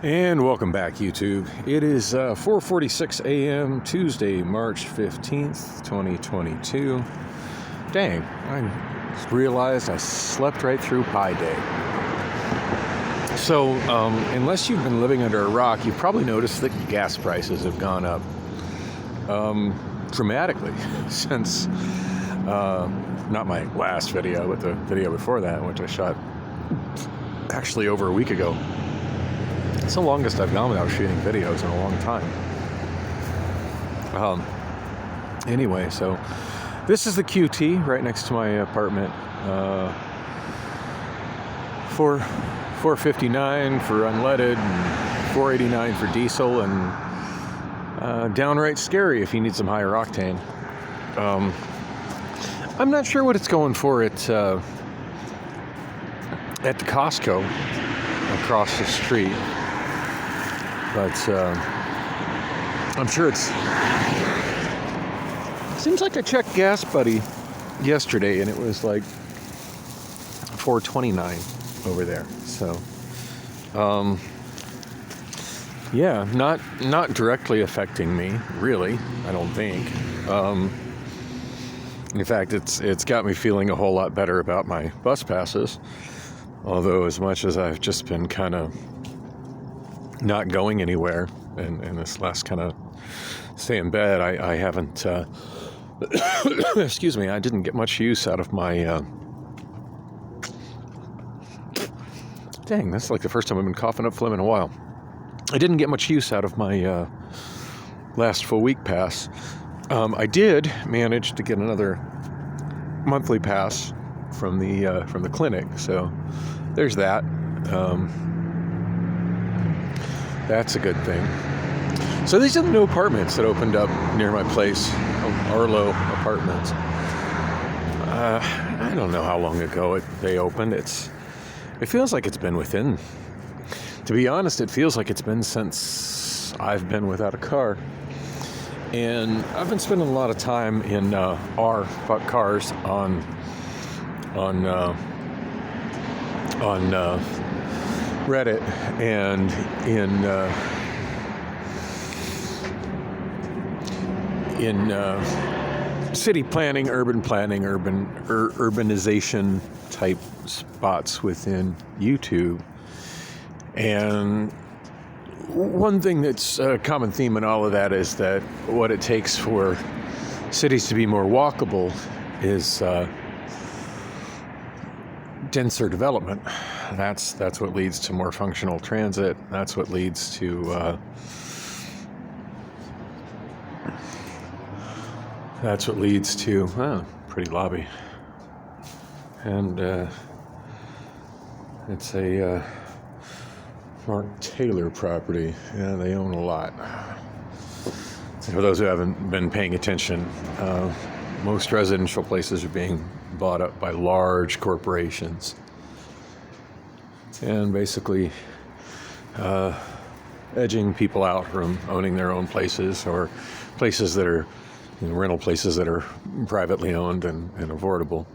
And welcome back, YouTube. It is 4:46 a.m. Tuesday, March 15th, 2022. Dang, I just realized I slept right through Pi Day. So, unless you've been living under a rock, you've probably noticed that gas prices have gone up dramatically since, not my last video, but the video before that, which I shot actually over a week ago. It's the longest I've gone without shooting videos in a long time. Anyway, so this is the QT right next to my apartment. $4.59 for unleaded, and $4.89 for diesel, and downright scary if you need some higher octane. I'm not sure what it's going for at the Costco across the street. But I'm sure seems like I checked Gas Buddy yesterday and it was like $4.29 over there. So, yeah, not directly affecting me, really, I don't think. In fact, it's got me feeling a whole lot better about my bus passes. Although as much as I've just been kind of not going anywhere, and this last kind of stay in bed, I haven't, excuse me, I didn't get much use out of my, dang, that's like the first time I've been coughing up phlegm in a while. I didn't get much use out of my last full week pass. I did manage to get another monthly pass from the clinic, so there's that. That's a good thing. So these are the new apartments that opened up near my place, Arlo Apartments. I don't know how long ago they opened. It feels like it's been to be honest, it feels like it's been since I've been without a car. And I've been spending a lot of time in cars on Reddit and in city planning, urbanization type spots within YouTube. And one thing that's a common theme in all of that is that what it takes for cities to be more walkable is denser development. That's what leads to more functional transit. That's what leads to pretty lobby. And it's a Mark Taylor property. Yeah, they own a lot. For those who haven't been paying attention, most residential places are being bought up by large corporations and basically edging people out from owning their own places, or places that are rental places that are privately owned and affordable.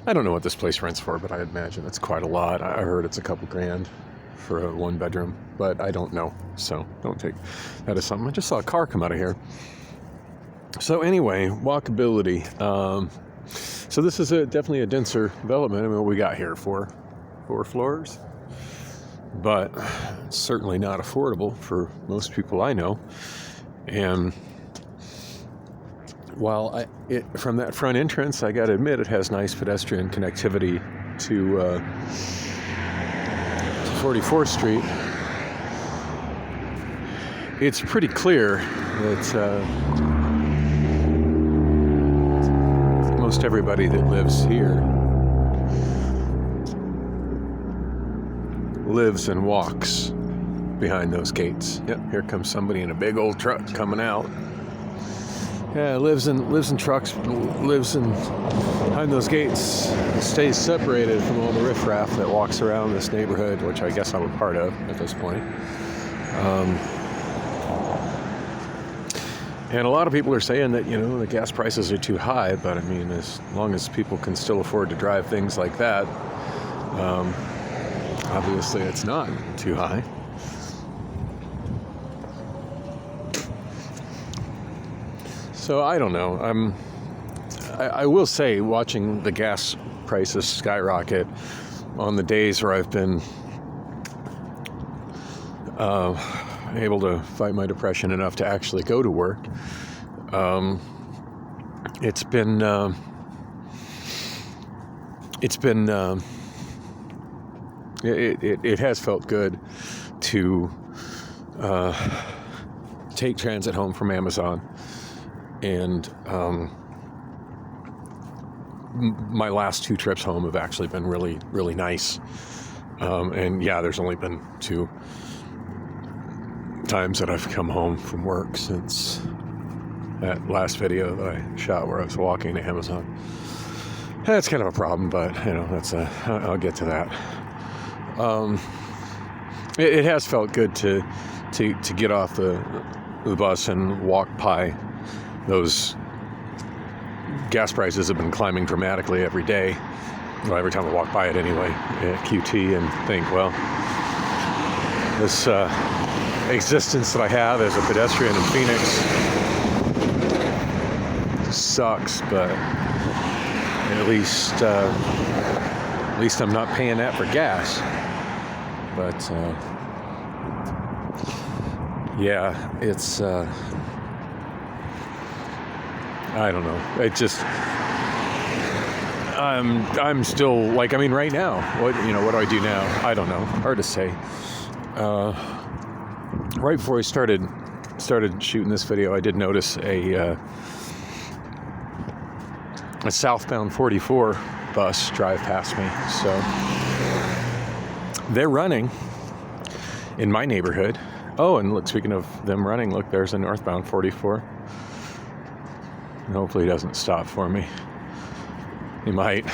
I don't know what this place rents for, but I imagine it's quite a lot. I heard it's a couple grand for a one bedroom, but I don't know, so don't take that as something. I just saw a car come out of here. So anyway, walkability. So this is definitely a denser development. I mean, what we got here, four floors, but it's certainly not affordable for most people I know. And while from that front entrance, I got to admit, it has nice pedestrian connectivity to 44th Street. It's pretty clear that most everybody that lives here lives and walks behind those gates. Yep, here comes somebody in a big old truck coming out. Yeah, lives in trucks, lives behind those gates, stays separated from all the riffraff that walks around this neighborhood, which I guess I'm a part of at this point. And a lot of people are saying that, the gas prices are too high, but I mean, as long as people can still afford to drive things like that, obviously it's not too high. So I don't know. I will say, watching the gas prices skyrocket on the days where I've been able to fight my depression enough to actually go to work, it has felt good to take transit home from Amazon, and my last 2 trips home have actually been really, really nice. And yeah, there's only been 2 times that I've come home from work since that last video that I shot where I was walking to Amazon. That's kind of a problem, but I'll get to that. It has felt good to get off the bus and walk by those. Gas prices have been climbing dramatically every day. Well, every time I walk by it anyway, at QT, and think, well, this existence that I have as a pedestrian in Phoenix sucks, but at least I'm not paying that for gas. But yeah, it's I don't know. It just I'm still like, I mean, right now, what do I do now? I don't know. Hard to say. Right before we started shooting this video, I did notice a southbound 44 bus drive past me. So they're running in my neighborhood. Oh, and look, speaking of them running, look, there's a northbound 44. And hopefully he doesn't stop for me. He might.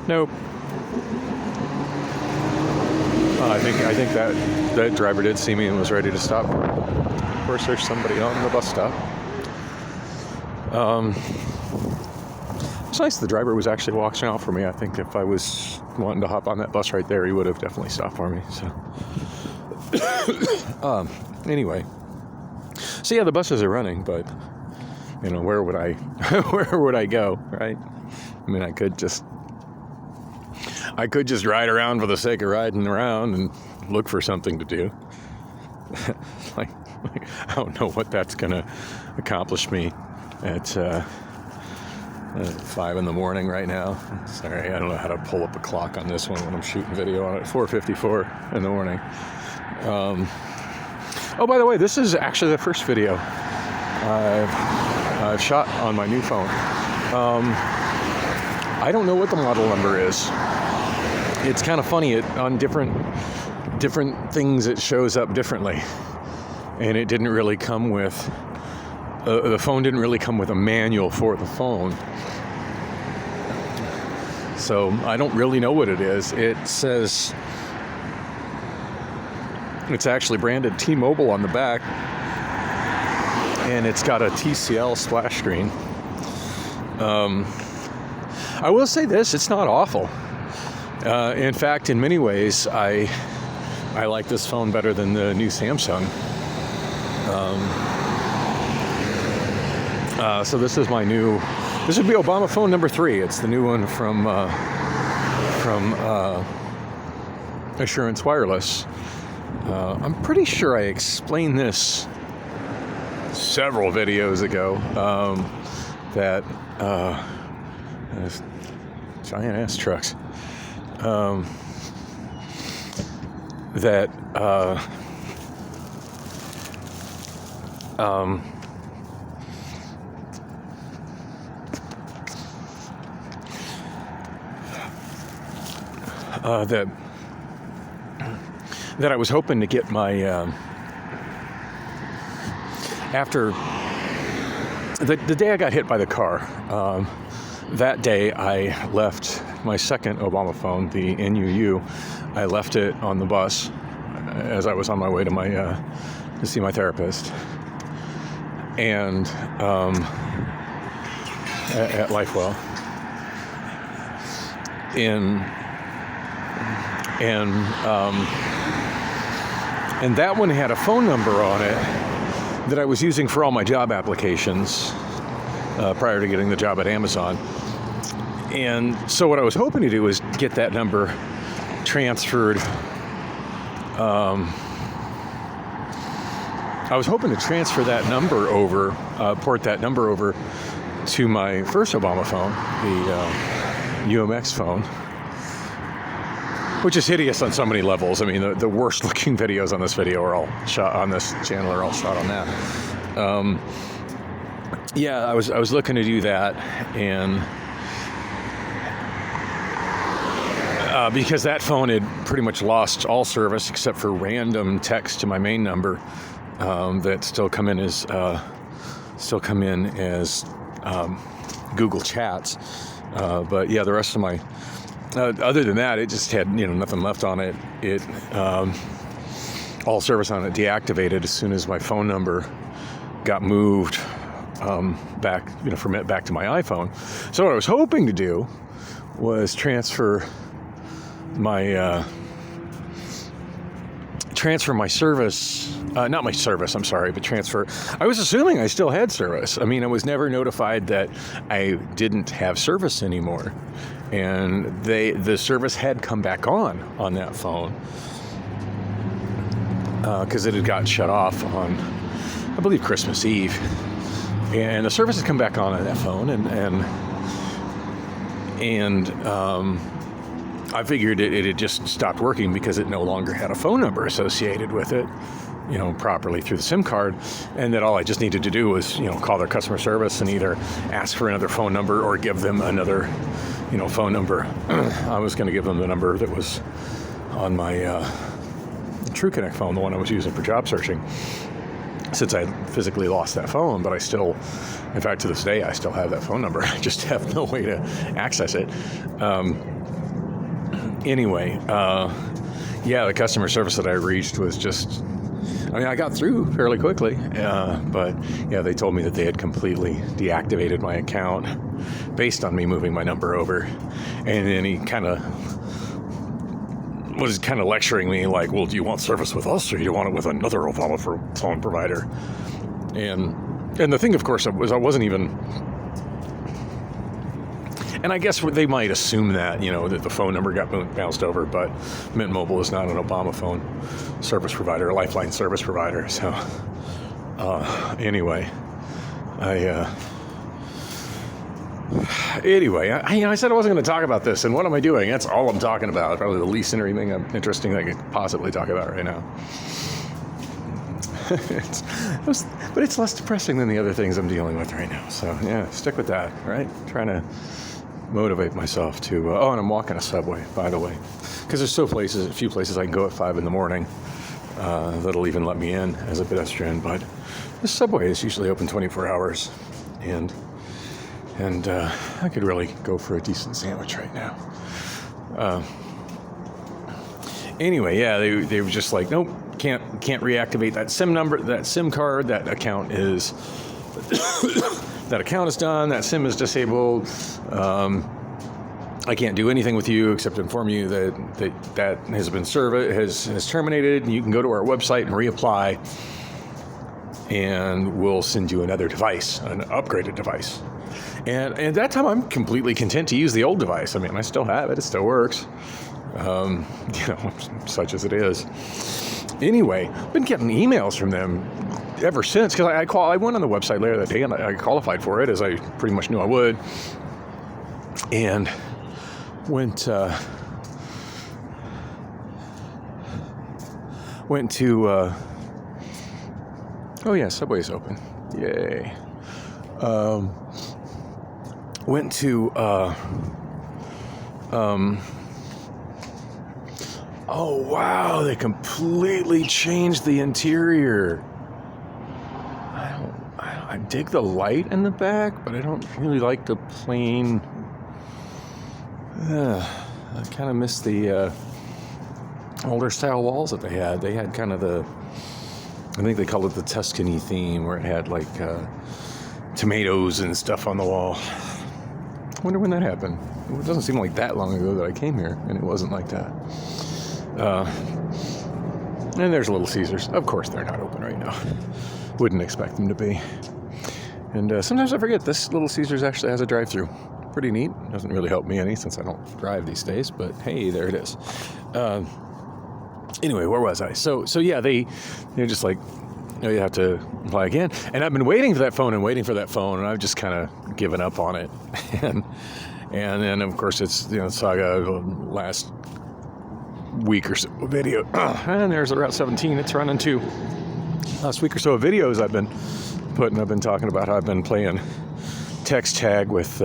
Nope. I think that driver did see me and was ready to stop. Of course, there's somebody on the bus stop. It's nice the driver was actually watching out for me. I think if I was wanting to hop on that bus right there, he would have definitely stopped for me. So, anyway. So yeah, the buses are running, but where would I go, right? I mean, I could just ride around for the sake of riding around and look for something to do. like I don't know what that's gonna accomplish me at 5 in the morning right now. Sorry, I don't know how to pull up a clock on this one when I'm shooting video on it. 4:54 in the morning. Oh, by the way, this is actually the first video I've shot on my new phone. I don't know what the model number is. It's kind of funny. On different things, it shows up differently, and it didn't really come with the phone. Didn't really come with a manual for the phone, so I don't really know what it is. It says it's actually branded T-Mobile on the back, and it's got a TCL splash screen. I will say this, it's not awful. In fact, in many ways, I like this phone better than the new Samsung. So this would be Obamaphone number 3. It's the new one from Assurance Wireless. I'm pretty sure I explained this several videos ago, that giant ass trucks, that I was hoping to get my after the day I got hit by the car. That day I left my second Obamaphone, the NUU. I left it on the bus as I was on my way to to see my therapist, and at Lifewell. And that one had a phone number on it that I was using for all my job applications prior to getting the job at Amazon. And so what I was hoping to do was get that number transferred. I was hoping to transfer that number over, port that number over to my first Obamaphone, the UMX phone, which is hideous on so many levels. I mean, the worst looking videos on this video are all shot on this channel are all shot on that. Yeah, I was looking to do that, and because that phone had pretty much lost all service except for random text to my main number that still come in as Google Chats. But yeah, the rest of my other than that, it just had nothing left on it. It all service on it deactivated as soon as my phone number got moved back back to my iPhone. So what I was hoping to do was transfer my service, not my service, I'm sorry, but transfer. I was assuming I still had service. I mean, I was never notified that I didn't have service anymore. And the service had come back on that phone because it had gotten shut off on, I believe, Christmas Eve. And the service had come back on that phone, and I figured it had just stopped working because it no longer had a phone number associated with it, properly through the SIM card, and that all I just needed to do was, call their customer service and either ask for another phone number or give them another, phone number. I was going to give them the number that was on my TrueConnect phone, the one I was using for job searching, since I physically lost that phone. But I still, in fact, to this day, I still have that phone number. I just have no way to access it. Anyway, yeah, the customer service that I reached was just, I got through fairly quickly, but yeah, they told me that they had completely deactivated my account based on me moving my number over. And then he was lecturing me like, well, do you want service with us or do you want it with another Obamaphone provider? And the thing, of course, was I wasn't even... And I guess they might assume that, that the phone number got bounced over, but Mint Mobile is not an Obamaphone service provider, a Lifeline service provider. So, anyway, I said I wasn't going to talk about this, and what am I doing? That's all I'm talking about. Probably the least interesting thing I could possibly talk about right now. But it's less depressing than the other things I'm dealing with right now. So, yeah, stick with that, right? Trying to motivate myself to, and I'm walking a subway, by the way, because there's a few places I can go at 5 in the morning that'll even let me in as a pedestrian, but the subway is usually open 24 hours, and I could really go for a decent sandwich right now. Anyway, yeah, they were just like, nope, can't reactivate that SIM number, that SIM card, that account is that account is done, that SIM is disabled. I can't do anything with you except inform you that has been has terminated, and you can go to our website and reapply, and we'll send you another device, an upgraded device. And at that time, I'm completely content to use the old device. I mean, I still have it; it still works, such as it is. Anyway, I've been getting emails from them ever since, because I went on the website later that day and I qualified for it, as I pretty much knew I would, and went to oh yeah, Subway's open, yay. Went to oh wow, they completely changed the interior. I dig the light in the back, but I don't really like the plain. I kind of miss the older style walls that they had. They had kind of I think they called it the Tuscany theme, where it had like tomatoes and stuff on the wall. I wonder when that happened. It doesn't seem like that long ago that I came here, and it wasn't like that. And there's Little Caesars. Of course, they're not open right now. wouldn't expect them to be. And sometimes I forget this Little Caesars actually has a drive-through. Pretty neat. Doesn't really help me any since I don't drive these days, but hey, there it is. Anyway, where was I? So yeah, they're just like, you have to apply again. And I've been waiting for that phone and I've just kind of given up on it. and then of course it's, saga last week or so video. And there's the Route 17. It's running too. Last week or so of videos I've been talking about how I've been playing text tag with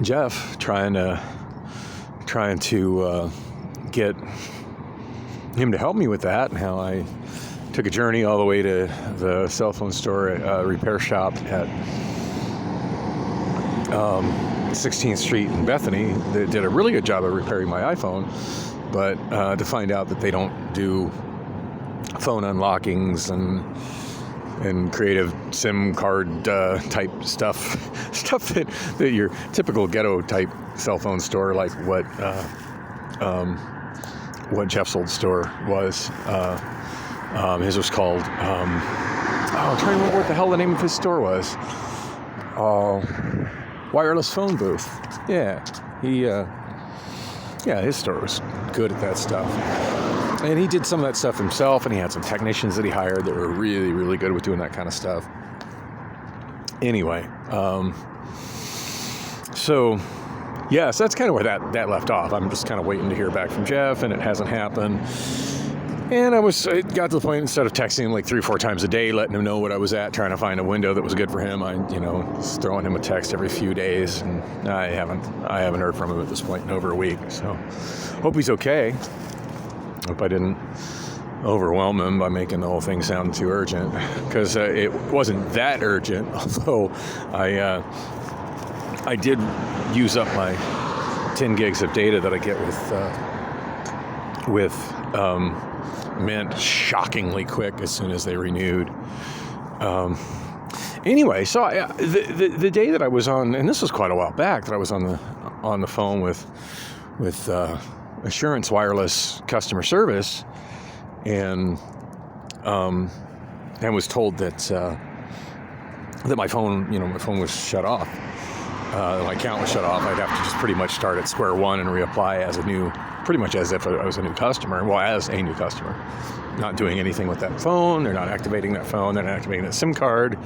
Jeff, trying to get him to help me with that, and how I took a journey all the way to the cell phone store repair shop at 16th Street in Bethany. They did a really good job of repairing my iPhone, but to find out that they don't do phone unlockings and creative SIM card type stuff that your typical ghetto type cell phone store, like what Jeff's old store was. His was called, I'm trying to remember what the hell the name of his store was. Wireless phone booth. Yeah, his store was good at that stuff. And he did some of that stuff himself, and he had some technicians that he hired that were really, really good with doing that kind of stuff. Anyway, so that's kind of where that left off. I'm just kind of waiting to hear back from Jeff, and it hasn't happened. And it got to the point, instead of texting him like 3 or 4 times a day, letting him know what I was at, trying to find a window that was good for him, I was throwing him a text every few days, and I haven't heard from him at this point in over a week. So hope he's okay. Hope I didn't overwhelm him by making the whole thing sound too urgent, because it wasn't that urgent. Although I did use up my 10 gigs of data that I get with Mint shockingly quick as soon as they renewed. Anyway, so the day that I was on, and this was quite a while back, that I was on the phone with Assurance Wireless customer service, and was told that my phone was shut off. My account was shut off. I'd have to just pretty much start at square one and reapply pretty much as if I was a new customer. Well, as a new customer, not doing anything with that phone. They're not activating that phone. They're not activating that SIM card.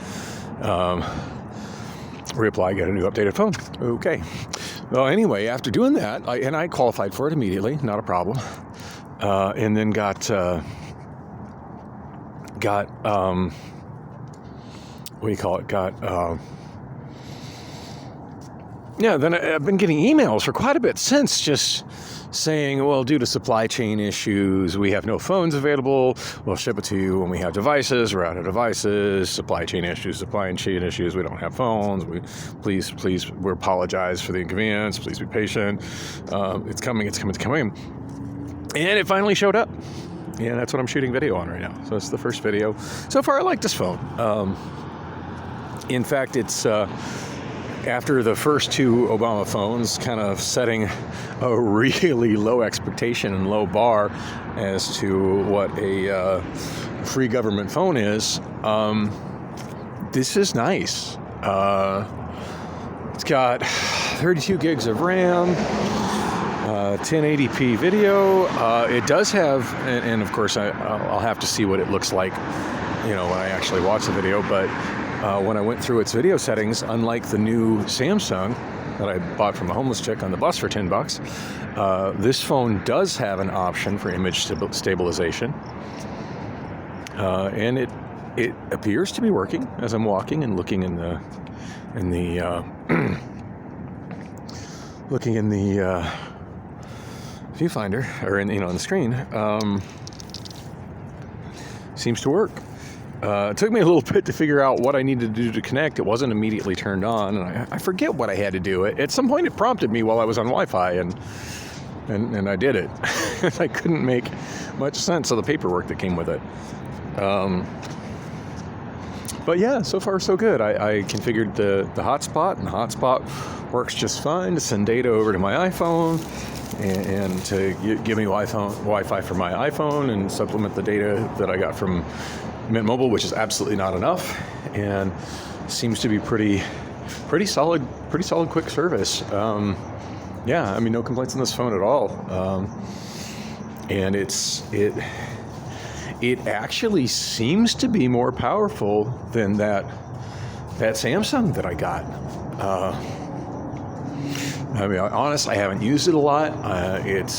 Reapply, get a new updated phone. Okay. Well, anyway, after doing that, I qualified for it immediately, not a problem. And then got what do you call it? Then I've been getting emails for quite a bit since, just saying, well, due to supply chain issues, we have no phones available. We'll ship it to you when we have devices. We're out of devices. Supply chain issues. We don't have phones. Please, we apologize for the inconvenience. Please be patient. It's coming. And it finally showed up. And that's what I'm shooting video on right now. So it's the first video. So far, I like this phone. In fact, it's after the first 2 Obamaphones, kind of setting a really low expectation and low bar as to what a free government phone is. This is nice. It's got 32 gigs of RAM, 1080p video. It does have, and of course I'll have to see what it looks like, when I actually watch the video, but when I went through its video settings, unlike the new Samsung that I bought from a homeless chick on the bus for $10, this phone does have an option for image stabilization, and it appears to be working as I'm walking and looking in the viewfinder, or on the screen. Seems to work. It took me a little bit to figure out what I needed to do to connect. It wasn't immediately turned on, and I forget what I had to do. At some point, it prompted me while I was on Wi-Fi, and I did it. I couldn't make much sense of the paperwork that came with it. But yeah, so far so good. I configured the hotspot, and the hotspot works just fine to send data over to my iPhone. and to give me Wi-Fi for my iPhone and supplement the data that I got from Mint Mobile, which is absolutely not enough, and seems to be pretty solid quick service. Yeah, I mean, no complaints on this phone at all. And it actually seems to be more powerful than that Samsung that I got. I mean, honestly, I haven't used it a lot. It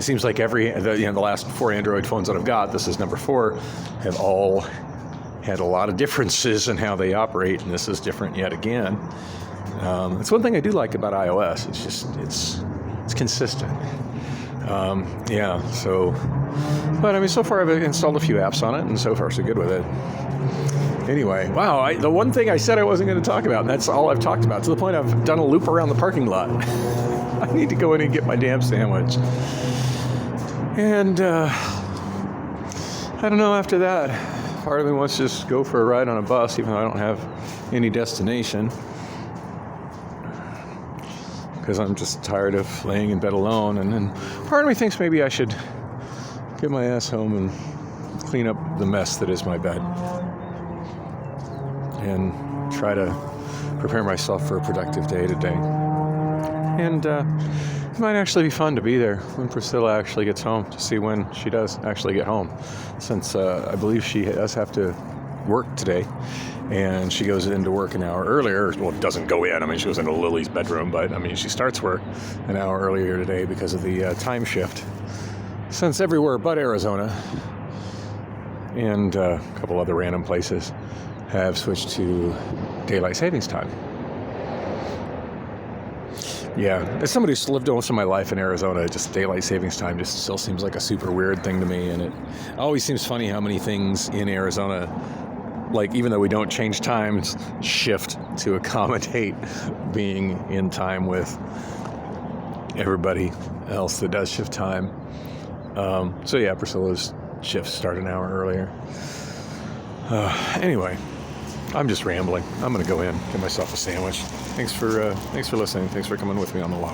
seems like the last 4 Android phones that I've got, this is number 4, have all had a lot of differences in how they operate, and this is different yet again. It's one thing I do like about iOS. It's just it's consistent. Yeah. So, but I mean, so far I've installed a few apps on it, and so far so good with it. Anyway, wow, the one thing I said I wasn't going to talk about, and that's all I've talked about, to the point I've done a loop around the parking lot. I need to go in and get my damn sandwich. And I don't know, after that, part of me wants to just go for a ride on a bus, even though I don't have any destination, because I'm just tired of laying in bed alone. And then part of me thinks maybe I should get my ass home and clean up the mess that is my bed, and try to prepare myself for a productive day today. And it might actually be fun to be there when Priscilla actually gets home, to see when she does actually get home, since I believe she does have to work today, and she goes into work an hour earlier. Well, doesn't go in. I mean, she goes into Lily's bedroom, but I mean, she starts work an hour earlier today because of the time shift, since everywhere but Arizona and a couple other random places have switched to daylight savings time. Yeah, as somebody who's lived most of my life in Arizona, just daylight savings time just still seems like a super weird thing to me, and it always seems funny how many things in Arizona, like, even though we don't change times, shift to accommodate being in time with everybody else that does shift time. So yeah, Priscilla's shifts start an hour earlier. Anyway, I'm just rambling. I'm going to go in, get myself a sandwich. Thanks for listening. Thanks for coming with me on the walk.